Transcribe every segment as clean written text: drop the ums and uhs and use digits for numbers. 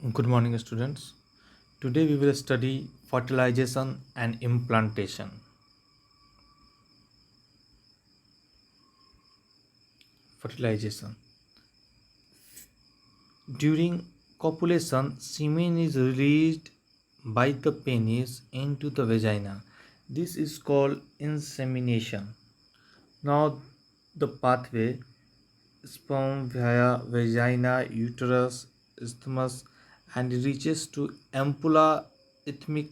Good morning, students. Today we will study fertilization and implantation. Fertilization. During copulation, semen is released by the penis into the vagina. This is called insemination. Now, the pathway sperm via vagina, uterus, isthmus, and reaches to ampulla ethmic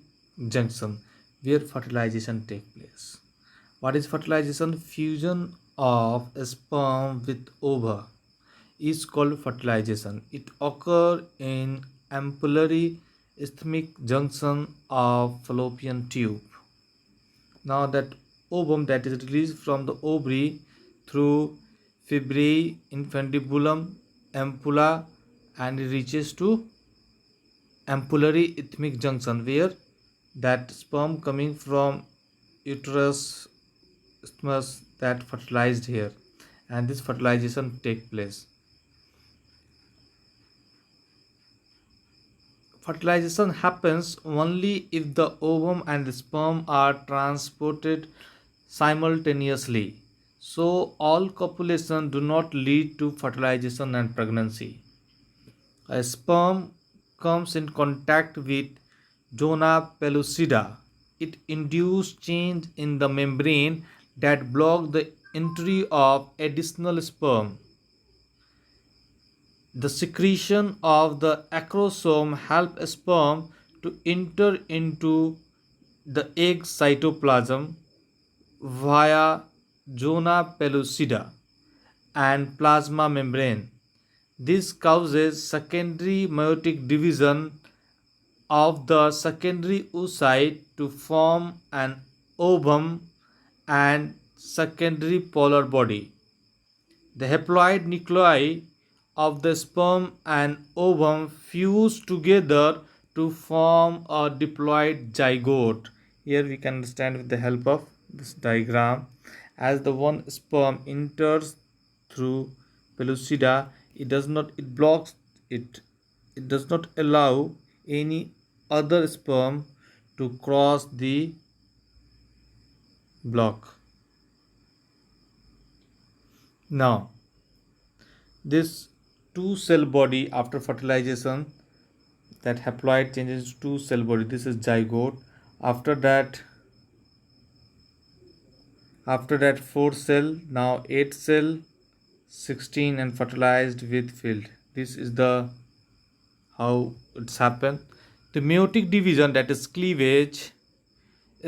junction where fertilization takes place. What is fertilization? Fusion of sperm with ova is called fertilization. It occurs in ampullary isthmic junction of fallopian tube. Now that ovum that is released from the ovary through fibri infundibulum ampulla and reaches to ampullary isthmic junction where that sperm coming from uterus isthmus that fertilized here, and this fertilization take place. Fertilization happens only if the ovum and the sperm are transported simultaneously. So all copulation do not lead to fertilization and pregnancy. A sperm comes in contact with zona pellucida. It induces change in the membrane that block the entry of additional sperm. The secretion of the acrosome helps sperm to enter into the egg cytoplasm via zona pellucida and plasma membrane. This causes secondary meiotic division of the secondary oocyte to form an ovum and secondary polar body. The haploid nuclei of the sperm and ovum fuse together to form a diploid zygote. Here we can understand with the help of this diagram. As the one sperm enters through pellucida, it blocks it. It does not allow any other sperm to cross the block. Now, this two cell body after fertilization, that haploid changes to two cell body. This is zygote. After that 4 cell, now 8 cell, 16 and fertilized with filled. This is the how it's happened. The meiotic division, that is cleavage,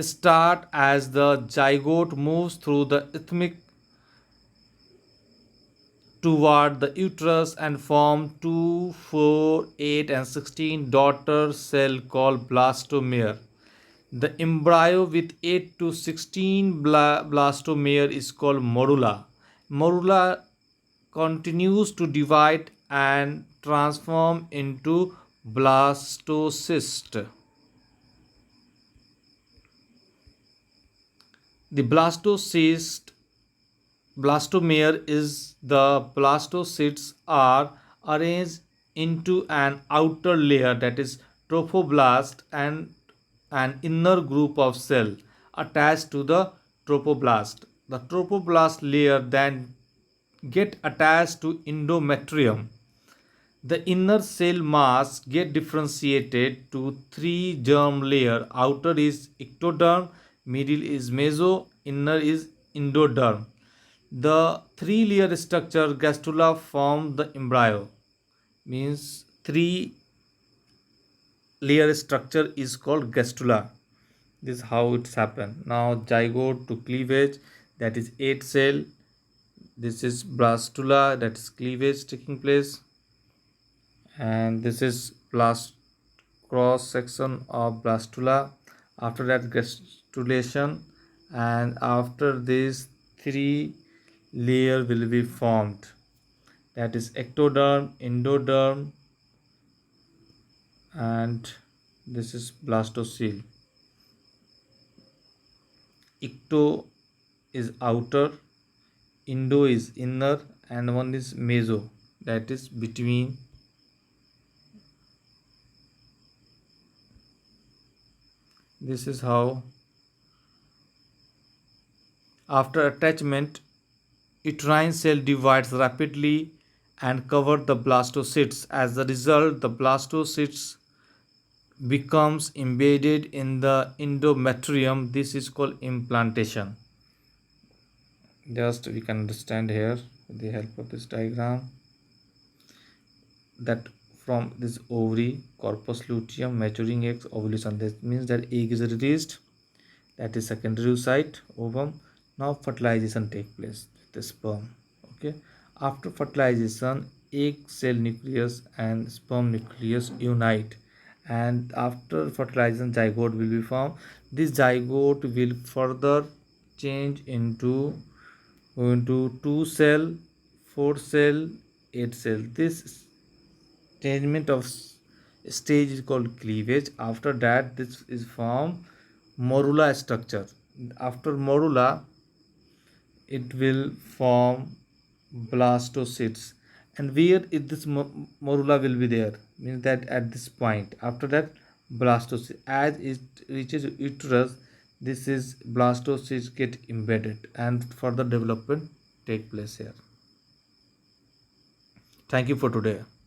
start as the zygote moves through the isthmic toward the uterus and form 2, 4, 8 and 16 daughter cell called blastomere. The embryo with 8 to 16 blastomere is called morula. Morula continues to divide and transform into blastocyst. The blastomere is the blastocysts are arranged into an outer layer, that is trophoblast, and an inner group of cell attached to the trophoblast. The trophoblast layer then get attached to endometrium. The inner cell mass get differentiated to three germ layer. Outer is ectoderm, middle is meso, inner is endoderm. The three layer structure gastrula form the embryo. Means three layer structure is called gastrula. This is how it's happened. Now zygote to cleavage, that is 8 cell. This is blastula, that is cleavage taking place, and this is blast cross section of blastula. After that gastrulation, and after this three layer will be formed, that is ectoderm, endoderm, and this is blastocele. Ecto is outer, endo is inner, and one is meso, that is between This is how after attachment uterine cell divides rapidly and cover the blastocysts. As a result, the blastocysts becomes embedded in the endometrium. This is called implantation. Just we can understand here with the help of this diagram that from this ovary, corpus luteum, maturing eggs, ovulation. That means that egg is released. That is secondary site, ovum. Now fertilization take place with the sperm. Okay. After fertilization, egg cell nucleus and sperm nucleus unite, and after fertilization, zygote will be formed. This zygote will further change into 2 cell, 4 cell, 8 cell. This changement of stage is called cleavage. After that, this is formed morula structure. After morula, it will form blastocysts, and where is this morula will be there means that at this point. After that, blastocyst, as it reaches uterus, this is blastocysts get embedded and further development take place here. Thank you for today.